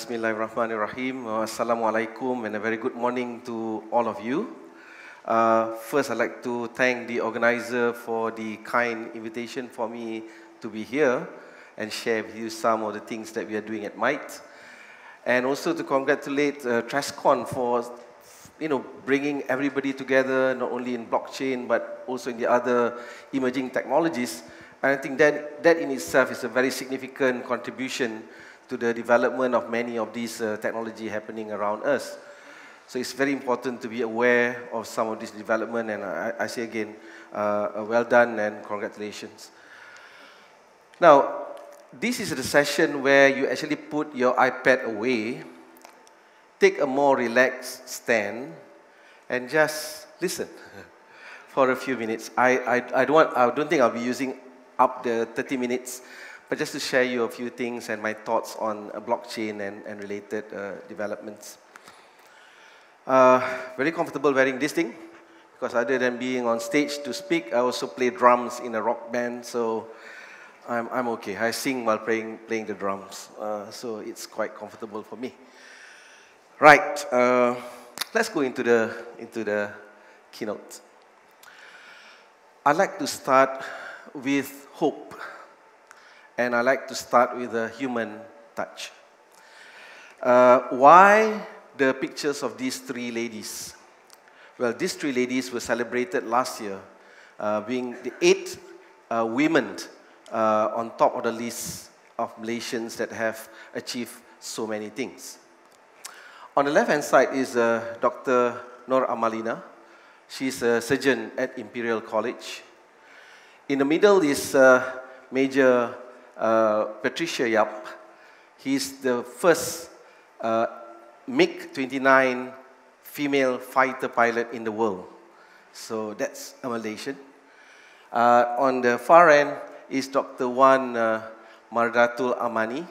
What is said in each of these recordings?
Bismillahirrahmanirrahim. Assalamualaikum and a very good morning to all of you. First, I'd like to thank the organizer for the kind invitation for me to be here and share with you some of the things that we are doing at MITE. And also to congratulate Trescon for bringing everybody together, not only in blockchain, but also in the other emerging technologies. And I think that in itself is a very significant contribution to the development of many of these technology happening around us. So it's very important to be aware of some of this development, and I say again, well done and congratulations. Now, this is the session where you actually put your iPad away, take a more relaxed stand, and just listen for a few minutes. I don't think I'll be using up the 30 minutes, but just to share you a few things and my thoughts on blockchain and related developments. Very comfortable wearing this thing, because other than being on stage to speak, I also play drums in a rock band, so I'm okay. I sing while playing the drums, so it's quite comfortable for me. Right, let's go into the keynote. I'd like to start with hope, and I like to start with a human touch. Why the pictures of these three ladies? Well, these three ladies were celebrated last year, being the 8 women on top of the list of Malaysians that have achieved so many things. On the left-hand side is Dr. Nur Amalina. She's a surgeon at Imperial College. In the middle is Major Patricia Yap. He's the first MiG-29 female fighter pilot in the world. So that's a Malaysian. On the far end is Dr. Wan Mardatul Amani.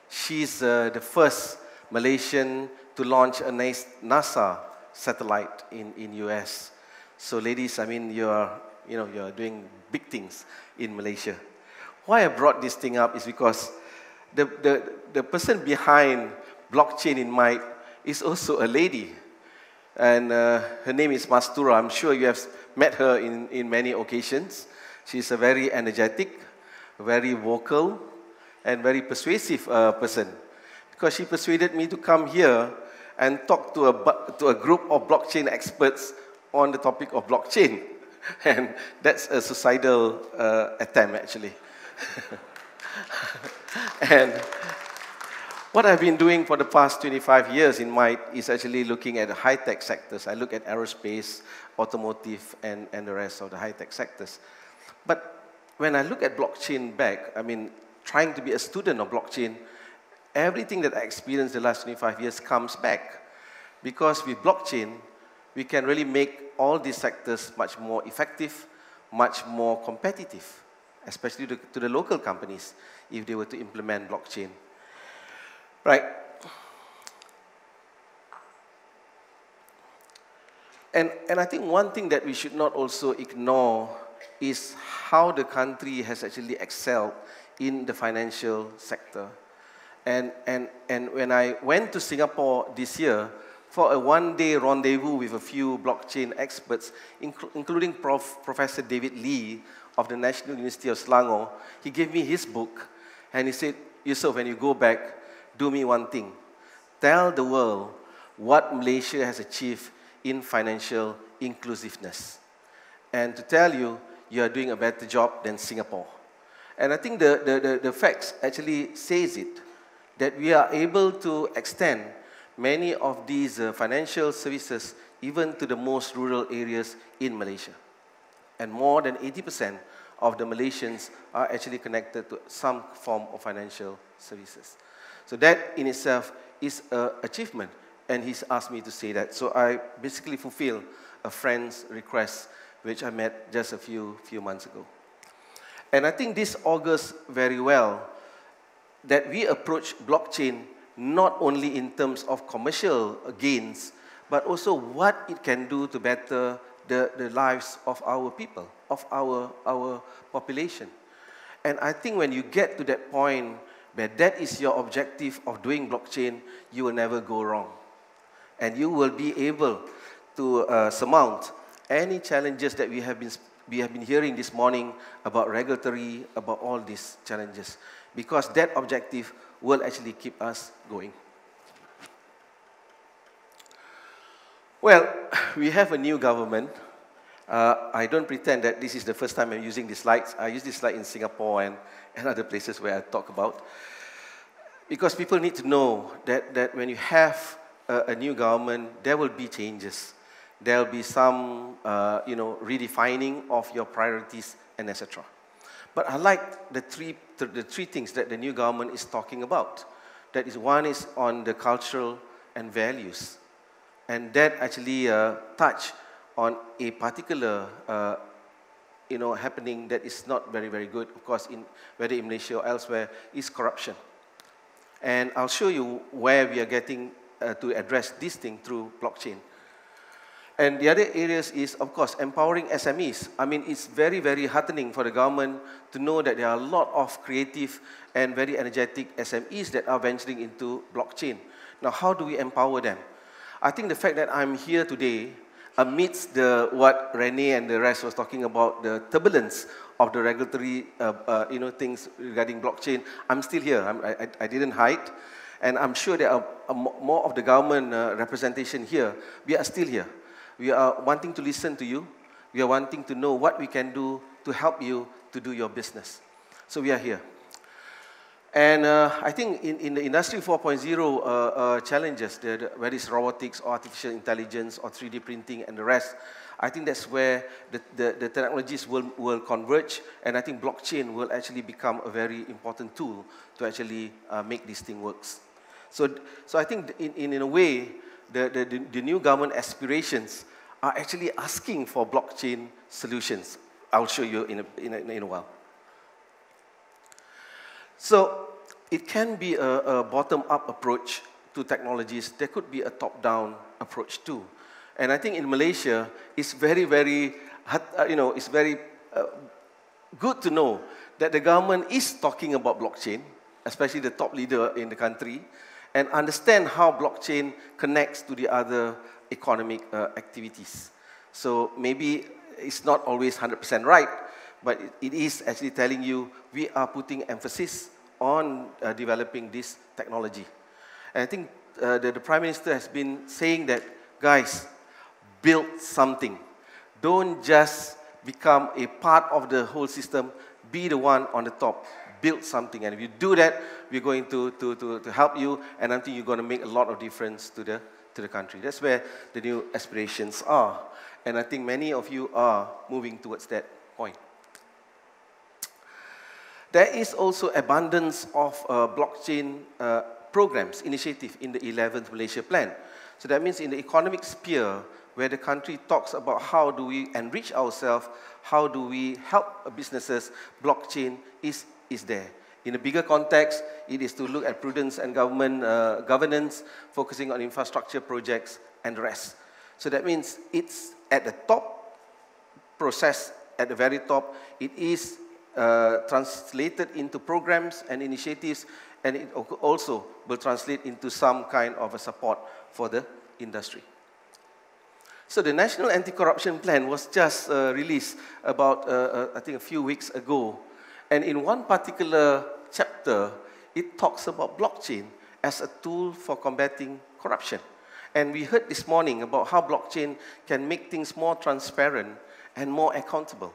She's the first Malaysian to launch a NASA satellite in US. So ladies, I mean, you're doing big things in Malaysia. Why I brought this thing up is because the person behind blockchain in MITE is also a lady. And her name is Mastura. I'm sure you have met her in many occasions. She's a very energetic, very vocal, and very persuasive person. Because she persuaded me to come here and talk to a group of blockchain experts on the topic of blockchain. And that's a suicidal attempt, actually. And what I've been doing for the past 25 years in MITE is actually looking at the high-tech sectors. I look at aerospace, automotive, and the rest of the high-tech sectors. But when I look at blockchain back, I mean, trying to be a student of blockchain, everything that I experienced the last 25 years comes back. Because with blockchain, we can really make all these sectors much more effective, much more competitive, especially to the local companies, if they were to implement blockchain. Right. And I think one thing that we should not also ignore is how the country has actually excelled in the financial sector. And when I went to Singapore this year for a one-day rendezvous with a few blockchain experts, including Professor David Lee of the National University of Selangor, he gave me his book, and he said, Yusoff, when you go back, do me one thing. Tell the world what Malaysia has achieved in financial inclusiveness. And to tell you, you are doing a better job than Singapore. And I think the facts actually says it, that we are able to extend many of these financial services even to the most rural areas in Malaysia. And more than 80% of the Malaysians are actually connected to some form of financial services. So that in itself is an achievement, and he's asked me to say that. So I basically fulfill a friend's request, which I met just a few months ago. And I think this augurs very well that we approach blockchain not only in terms of commercial gains, but also what it can do to better the lives of our people, of our population. And I think when you get to that point where that is your objective of doing blockchain, you will never go wrong. And you will be able to surmount any challenges that we have been hearing this morning about regulatory, about all these challenges, because that objective will actually keep us going. Well, we have a new government. I don't pretend that this is the first time I'm using these slides. I use this slide in Singapore and other places where I talk about. Because people need to know that when you have a new government, there will be changes. There will be some, redefining of your priorities and etc. But I like the three things that the new government is talking about. That is, one is on the cultural and values. And that actually touch on a particular, happening that is not very, very good, of course, whether in Malaysia or elsewhere, is corruption. And I'll show you where we are getting to address this thing through blockchain. And the other areas is, of course, empowering SMEs. I mean, it's very, very heartening for the government to know that there are a lot of creative and very energetic SMEs that are venturing into blockchain. Now, how do we empower them? I think the fact that I'm here today, amidst what Rene and the rest was talking about, the turbulence of the regulatory, things regarding blockchain, I'm still here. I didn't hide, and I'm sure there are more of the government representation here. We are still here. We are wanting to listen to you. We are wanting to know what we can do to help you to do your business. So we are here. And I think in the Industry 4.0 challenges, whether it's robotics, or artificial intelligence, or 3D printing, and the rest, I think that's where the technologies will converge, and I think blockchain will actually become a very important tool to actually make this thing works. So I think in a way, the new government aspirations are actually asking for blockchain solutions. I'll show you in a while. So it can be a bottom-up approach to technologies. There could be a top-down approach too. And I think in Malaysia, it's very, very, it's very good to know that the government is talking about blockchain, especially the top leader in the country, and understand how blockchain connects to the other economic activities. So maybe it's not always 100% right, but it is actually telling you we are putting emphasis on developing this technology. And I think the Prime Minister has been saying that, guys, build something. Don't just become a part of the whole system. Be the one on the top. Build something. And if you do that, we're going to help you, and I think you're going to make a lot of difference to the country. That's where the new aspirations are. And I think many of you are moving towards that point. There is also abundance of blockchain programs, initiative in the 11th Malaysia Plan. So that means in the economic sphere, where the country talks about how do we enrich ourselves, how do we help businesses, blockchain is there. In a bigger context, it is to look at prudence and government governance, focusing on infrastructure projects and the rest. So that means it's at the top process, at the very top, it is translated into programs and initiatives, and it also will translate into some kind of a support for the industry. So the National Anti-Corruption Plan was just released about, I think, a few weeks ago. And in one particular chapter, it talks about blockchain as a tool for combating corruption. And we heard this morning about how blockchain can make things more transparent and more accountable.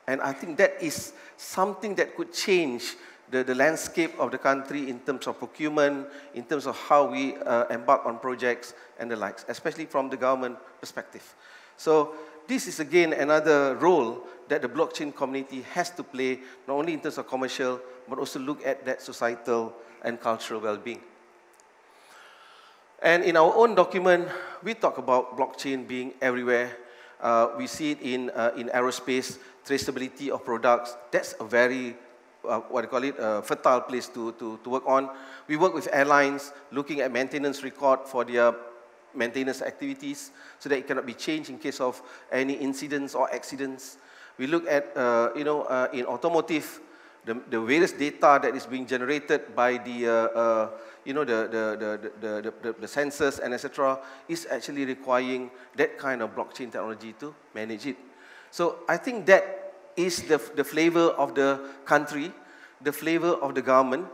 And I think that is something that could change the landscape of the country in terms of procurement, in terms of how we embark on projects and the likes, especially from the government perspective. So this is again another role that the blockchain community has to play, not only in terms of commercial, but also look at that societal and cultural well-being. And in our own document, we talk about blockchain being everywhere. We see it in aerospace, traceability of products. That's a very, fertile place to work on. We work with airlines, looking at maintenance record for their maintenance activities, so that it cannot be changed in case of any incidents or accidents. We look at, in automotive, the various data that is being generated by the, you know, the sensors and etc. is actually requiring that kind of blockchain technology to manage it. So I think that is the flavor of the country, the flavor of the government,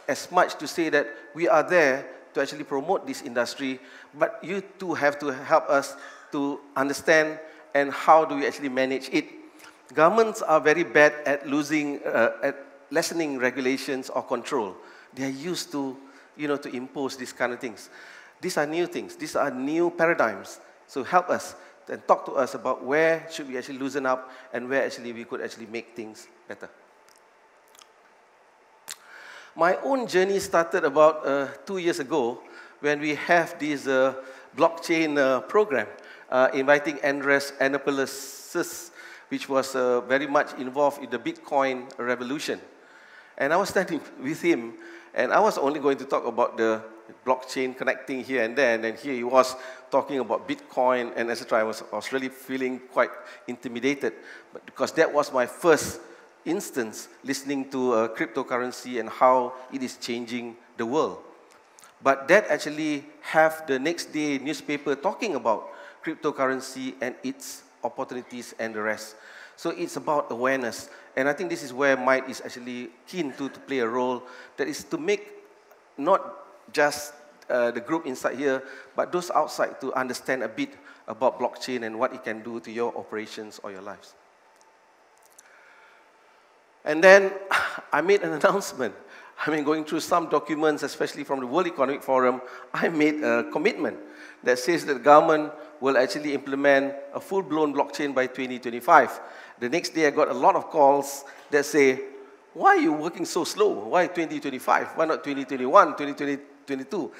as much to say that we are there to actually promote this industry, but you too have to help us to understand and how do we actually manage it. Governments are very bad at at lessening regulations or control. They are used to, you know, to impose these kind of things. These are new things. These are new paradigms. So help us and talk to us about where should we actually loosen up and where actually we could actually make things better. My own journey started about 2 years ago when we have this blockchain program inviting Andres Antonopoulos, which was very much involved in the Bitcoin revolution. And I was standing with him, and I was only going to talk about the blockchain connecting here and there, and then here he was talking about Bitcoin and etc. I was really feeling quite intimidated, but because that was my first instance listening to cryptocurrency and how it is changing the world. But that actually have the next day newspaper talking about cryptocurrency and its opportunities and the rest. So it's about awareness. And I think this is where Mohd is actually keen to play a role, that is to make not just the group inside here, but those outside to understand a bit about blockchain and what it can do to your operations or your lives. And then I made an announcement. I mean, going through some documents, especially from the World Economic Forum, I made a commitment that says that the government will actually implement a full-blown blockchain by 2025. The next day, I got a lot of calls that say, why are you working so slow? Why 2025? Why not 2021, 2022?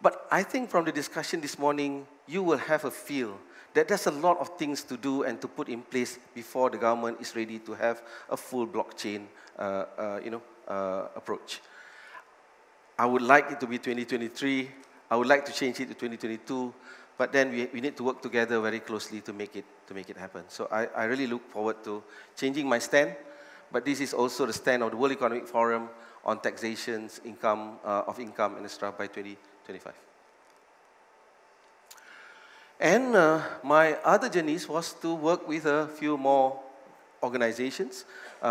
But I think from the discussion this morning, you will have a feel that there's a lot of things to do and to put in place before the government is ready to have a full blockchain approach. I would like it to be 2023. I would like to change it to 2022. But then we need to work together very closely to make it happen. So I really look forward to changing my stand. But this is also the stand of the World Economic Forum on taxations, income, and extra by 2025. And my other journeys was to work with a few more organizations.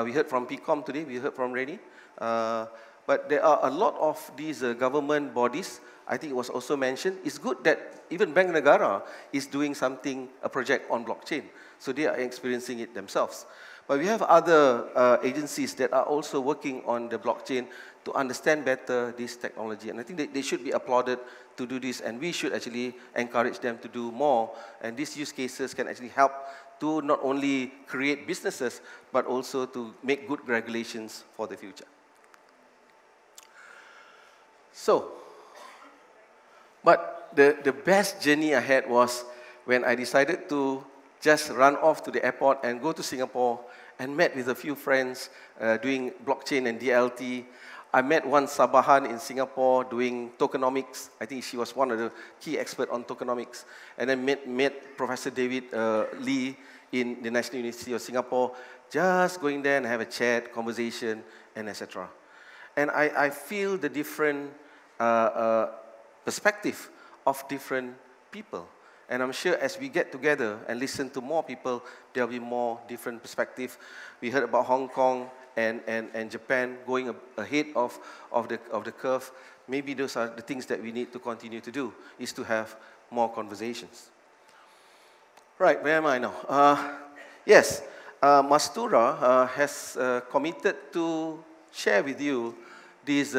We heard from PCOM today, we heard from Reni. But there are a lot of these government bodies. I think it was also mentioned. It's good that even Bank Negara is doing something, a project on blockchain. So they are experiencing it themselves. But we have other agencies that are also working on the blockchain to understand better this technology. And I think they should be applauded to do this, and we should actually encourage them to do more. And these use cases can actually help to not only create businesses, but also to make good regulations for the future. So, but the best journey I had was when I decided to just run off to the airport and go to Singapore and met with a few friends doing blockchain and DLT. I met one Sabahan in Singapore doing tokenomics. I think she was one of the key experts on tokenomics. And then met Professor David Lee in the National University of Singapore, just going there and have a chat, conversation, and etc. And I feel the different perspective of different people. And I'm sure as we get together and listen to more people, there'll be more different perspectives. We heard about Hong Kong and Japan going ahead of the curve. Maybe those are the things that we need to continue to do, is to have more conversations. Right, where am I now? Yes, Mastura has committed to share with you this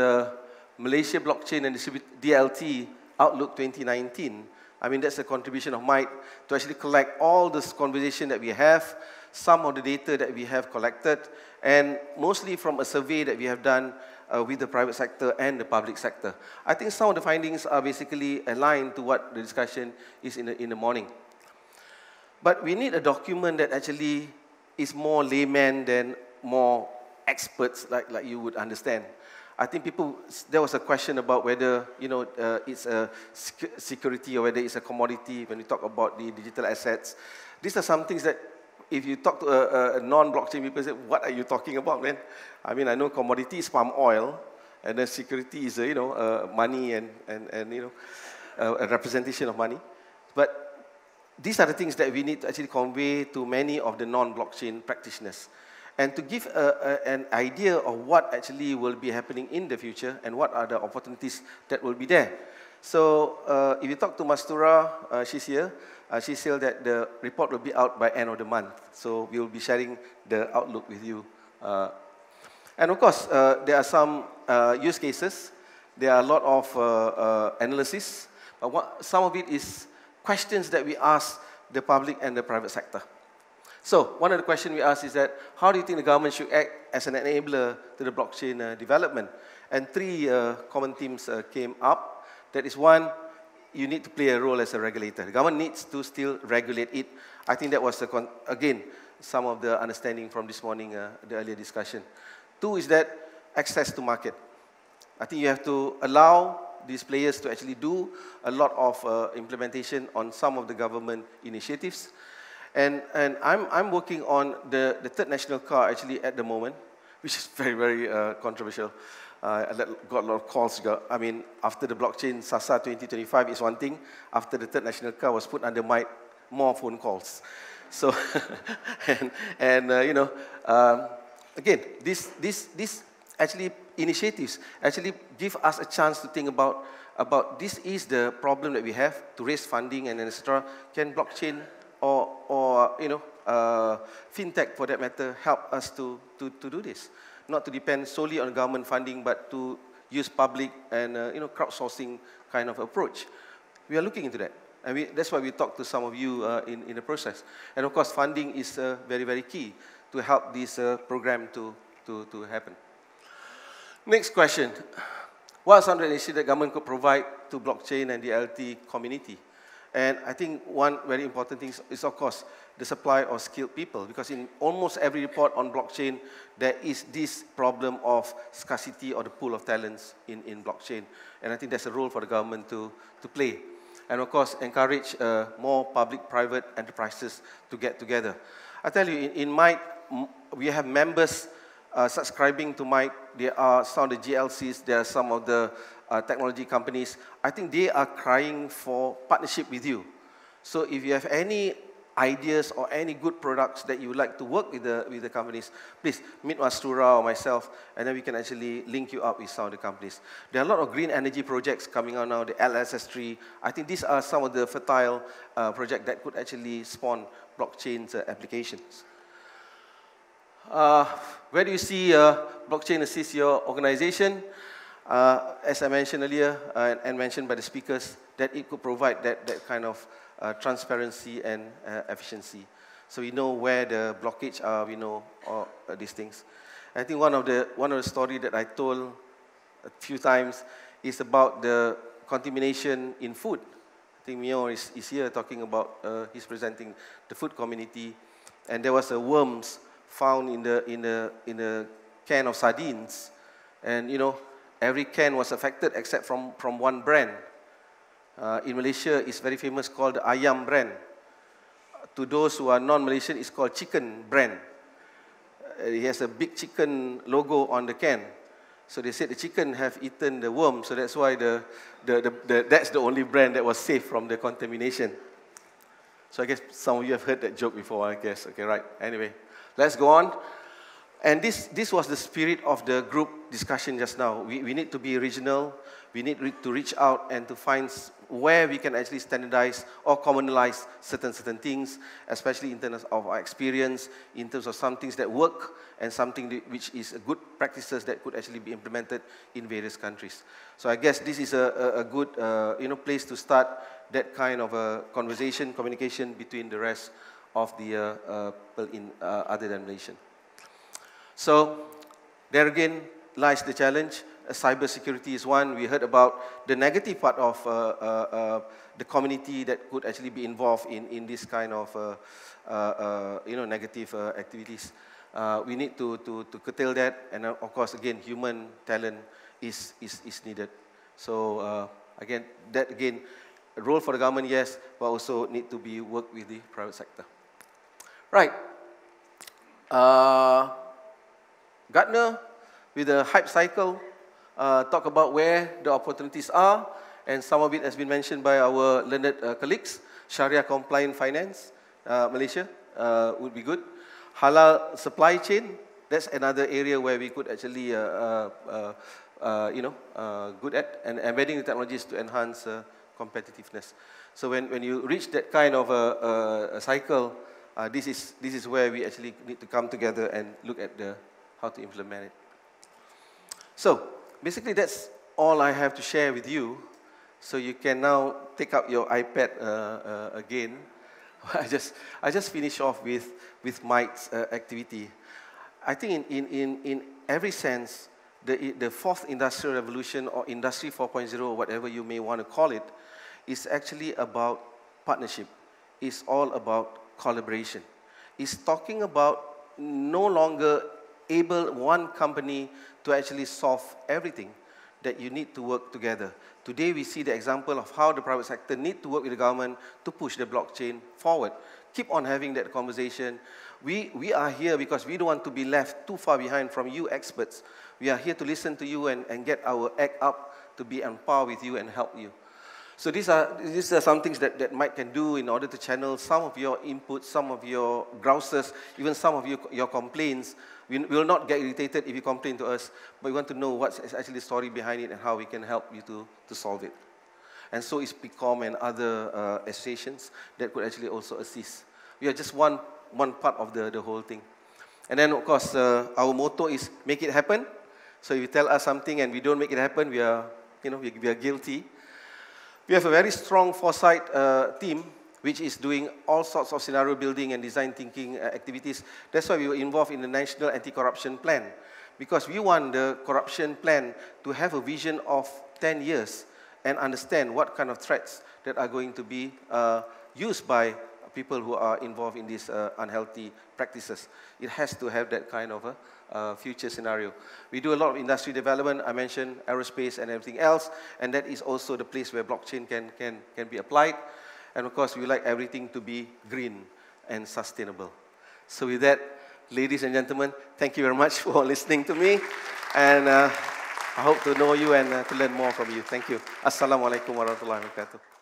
Malaysia Blockchain and DLT Outlook 2019. I mean, that's a contribution of Mohd to actually collect all this conversation that we have, some of the data that we have collected, and mostly from a survey that we have done with the private sector and the public sector. I think some of the findings are basically aligned to what the discussion is in the morning. But we need a document that actually is more layman than more experts like you would understand. I think there was a question about whether, it's a security or whether it's a commodity when we talk about the digital assets. These are some things that if you talk to a non-blockchain people, say, what are you talking about, man? I mean, I know commodity is palm oil, and then security is, money and a representation of money. But these are the things that we need to actually convey to many of the non-blockchain practitioners. And to give an idea of what actually will be happening in the future and what are the opportunities that will be there. So if you talk to Mastura, she's here. She said that the report will be out by end of the month. So we will be sharing the outlook with you. And of course, there are some use cases. There are a lot of analysis. But some of it is questions that we ask the public and the private sector. So one of the questions we ask is that, how do you think the government should act as an enabler to the blockchain development? And three common themes came up. That is one, you need to play a role as a regulator. The government needs to still regulate it. I think that was, again, some of the understanding from this morning, the earlier discussion. Two is that access to market. I think you have to allow these players to actually do a lot of implementation on some of the government initiatives. And I'm working on the third national car actually at the moment, which is very, very controversial. I got a lot of calls. I mean, after the blockchain, SASA 2025 is one thing. After the third national car was put under might, more phone calls. So, again, these actually initiatives actually give us a chance to think about this is the problem that we have to raise funding and etc. Can blockchain or fintech for that matter help us to do this? Not to depend solely on government funding, but to use public and crowdsourcing kind of approach. We are looking into that. And that's why we talk to some of you in the process. And of course, funding is very, very key to help this program to happen. Next question. What are some of the initiatives that government could provide to blockchain and the LT community? And I think one very important thing is, of course, the supply of skilled people. Because in almost every report on blockchain, there is this problem of scarcity or the pool of talents in blockchain. And I think there's a role for the government to play. And of course, encourage more public-private enterprises to get together. I tell you, in Might, we have members subscribing to Might. There are some of the GLCs, there are some of the technology companies. I think they are crying for partnership with you. So if you have any ideas or any good products that you would like to work with the companies, please meet Mastura or myself, and then we can actually link you up with some of the companies. There are a lot of green energy projects coming out now, the LSS3. I think these are some of the fertile projects that could actually spawn blockchain applications. Where do you see blockchain assist your organization? As I mentioned earlier, and mentioned by the speakers, that it could provide that kind of transparency and efficiency. So we know where the blockage are, we know all these things. I think one of the stories that I told a few times is about the contamination in food. I think Mio is here talking about, he's presenting the food community, and there was a worms found in the can of sardines, and every can was affected except from one brand. In Malaysia, it's very famous, called the Ayam brand. To those who are non-Malaysian, it's called chicken brand. It has a big chicken logo on the can. So they said the chicken have eaten the worm, so that's why that's the only brand that was safe from the contamination. So I guess some of you have heard that joke before, I guess. Okay, right. Anyway, let's go on. And this was the spirit of the group discussion just now. We need to be regional. We need to reach out and to find where we can actually standardize or commonalize certain things, especially in terms of our experience, in terms of some things that work, and something which is good practices that could actually be implemented in various countries. So I guess this is a good place to start that kind of a conversation, communication between the rest of the people in other than Malaysian. So there again lies the challenge. Cybersecurity is one. We heard about the negative part of the community that could actually be involved in this kind of negative activities. We need to curtail that, and of course, again, human talent is needed. So again, a role for the government, yes, but also need to be worked with the private sector. Right. Gartner, with the hype cycle, talk about where the opportunities are, and some of it has been mentioned by our learned colleagues. Sharia compliant finance, Malaysia would be good. Halal supply chain, that's another area where we could actually, good at, and embedding the technologies to enhance competitiveness. So when you reach that kind of a cycle, this is where we actually need to come together and look at how to implement it. So basically that's all I have to share with you. So you can now take up your iPad again. I just finish off with Mike's activity. I think in every sense, the fourth industrial revolution or Industry 4.0, whatever you may want to call it, is actually about partnership. It's all about collaboration. It's talking about no longer able one company to actually solve everything, that you need to work together. Today we see the example of how the private sector need to work with the government to push the blockchain forward. Keep on having that conversation. We are here because we don't want to be left too far behind from you experts. We are here to listen to you and get our act up to be on par with you and help you. So these are some things that Mike can do in order to channel some of your inputs, some of your grouses, even some of your complaints. We will not get irritated if you complain to us, but we want to know what's actually the story behind it and how we can help you to solve it. And so is PICOM and other associations that could actually also assist. We are just one part of the whole thing. And then, of course, our motto is make it happen. So if you tell us something and we don't make it happen, we are guilty. We have a very strong foresight team, which is doing all sorts of scenario building and design thinking activities. That's why we were involved in the National Anti-Corruption Plan, because we want the corruption plan to have a vision of 10 years and understand what kind of threats that are going to be used by people who are involved in these unhealthy practices. It has to have that kind of a future scenario. We do a lot of industry development. I mentioned aerospace and everything else, and that is also the place where blockchain can be applied. And of course, we like everything to be green and sustainable. So with that, ladies and gentlemen, thank you very much for listening to me, and I hope to know you and to learn more from you. Thank you. Assalamualaikum warahmatullahi wabarakatuh.